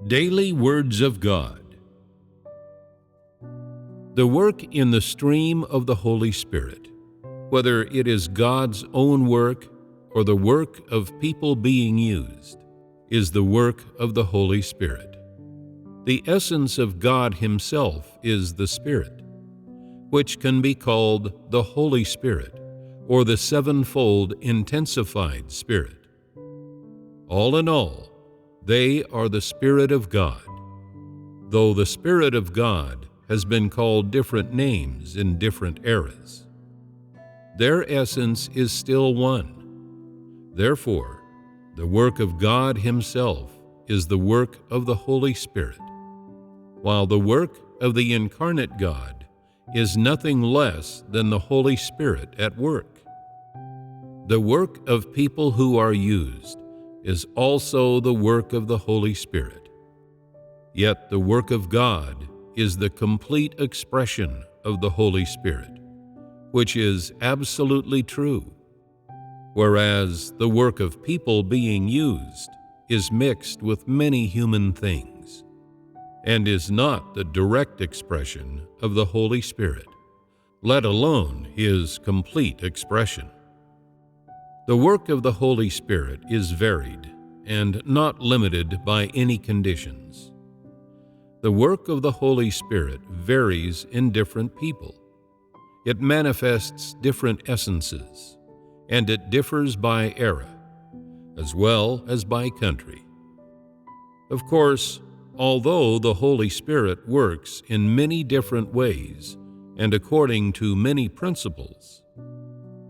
Daily Words of God. The work in the stream of the Holy Spirit, whether it is God's own work or the work of people being used, is the work of the Holy Spirit. The essence of God Himself is the Spirit, which can be called the Holy Spirit or the sevenfold intensified Spirit. All in all, they are the Spirit of God, though the Spirit of God has been called different names in different eras. Their essence is still one. Therefore, the work of God Himself is the work of the Holy Spirit, while the work of the incarnate God is nothing less than the Holy Spirit at work. The work of people who are used is also the work of the Holy Spirit. Yet the work of God is the complete expression of the Holy Spirit, which is absolutely true, whereas the work of people being used is mixed with many human things, and is not the direct expression of the Holy Spirit, let alone His complete expression. The work of the Holy Spirit is varied and not limited by any conditions. The work of the Holy Spirit varies in different people. It manifests different essences, and it differs by era, as well as by country. Of course, although the Holy Spirit works in many different ways and according to many principles,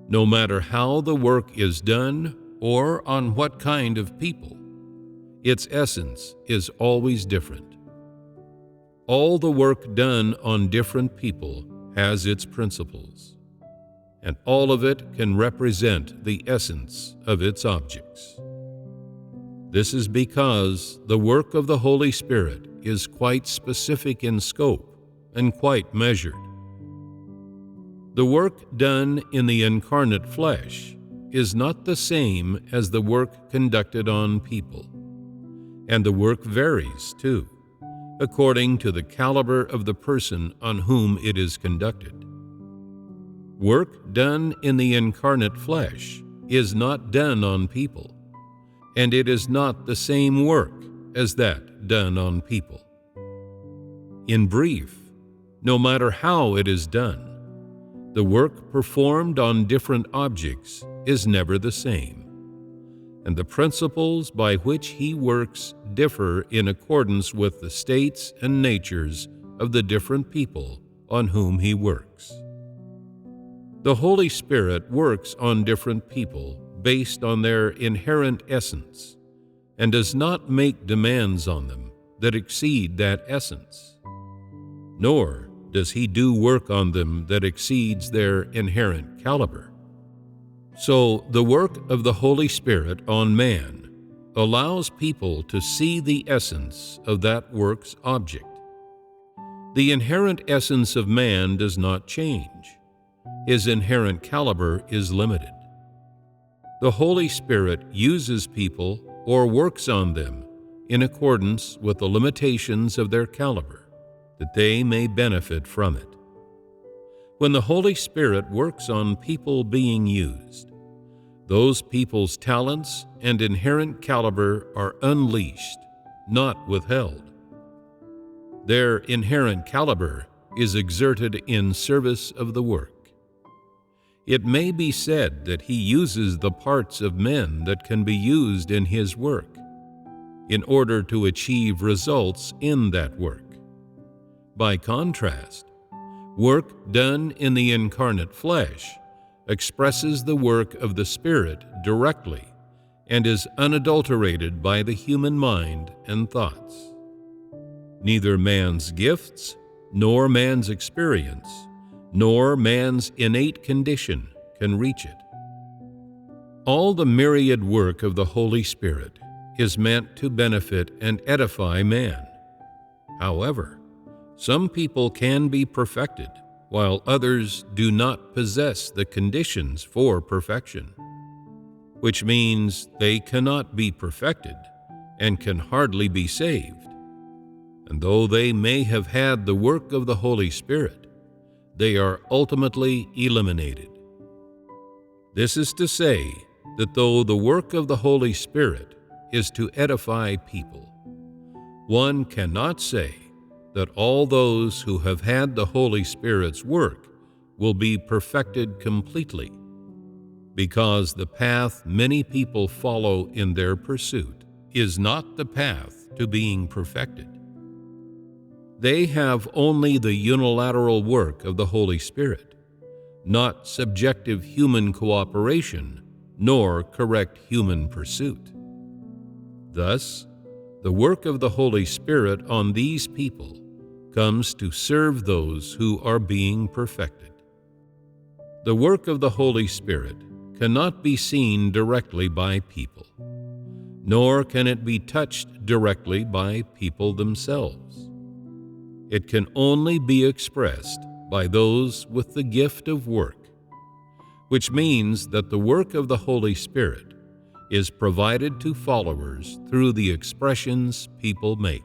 no matter how the work is done or on what kind of people, its essence is always different. All the work done on different people has its principles, and all of it can represent the essence of its objects. This is because the work of the Holy Spirit is quite specific in scope and quite measured. The work done in the incarnate flesh is not the same as the work conducted on people, and the work varies too, according to the caliber of the person on whom it is conducted. Work done in the incarnate flesh is not done on people, and it is not the same work as that done on people. In brief, no matter how it is done, the work performed on different objects is never the same, and the principles by which He works differ in accordance with the states and natures of the different people on whom He works. The Holy Spirit works on different people based on their inherent essence, and does not make demands on them that exceed that essence, nor does He do work on them that exceeds their inherent caliber. So the work of the Holy Spirit on man allows people to see the essence of that work's object. The inherent essence of man does not change. His inherent caliber is limited. The Holy Spirit uses people or works on them in accordance with the limitations of their caliber, that they may benefit from it. When the Holy Spirit works on people being used, those people's talents and inherent caliber are unleashed, not withheld. Their inherent caliber is exerted in service of the work. It may be said that He uses the parts of men that can be used in His work in order to achieve results in that work. By contrast, work done in the incarnate flesh expresses the work of the Spirit directly and is unadulterated by the human mind and thoughts. Neither man's gifts, nor man's experience, nor man's innate condition can reach it. All the myriad work of the Holy Spirit is meant to benefit and edify man. However, some people can be perfected, while others do not possess the conditions for perfection, which means they cannot be perfected and can hardly be saved and though they may have had the work of the Holy Spirit, they are ultimately eliminated. This is to say that though the work of the Holy Spirit is to edify people, one cannot say that all those who have had the Holy Spirit's work will be perfected completely, because the path many people follow in their pursuit is not the path to being perfected. They have only the unilateral work of the Holy Spirit, not subjective human cooperation nor correct human pursuit. Thus, the work of the Holy Spirit on these people comes to serve those who are being perfected. The work of the Holy Spirit cannot be seen directly by people, nor can it be touched directly by people themselves. It can only be expressed by those with the gift of work, which means that the work of the Holy Spirit is provided to followers through the expressions people make.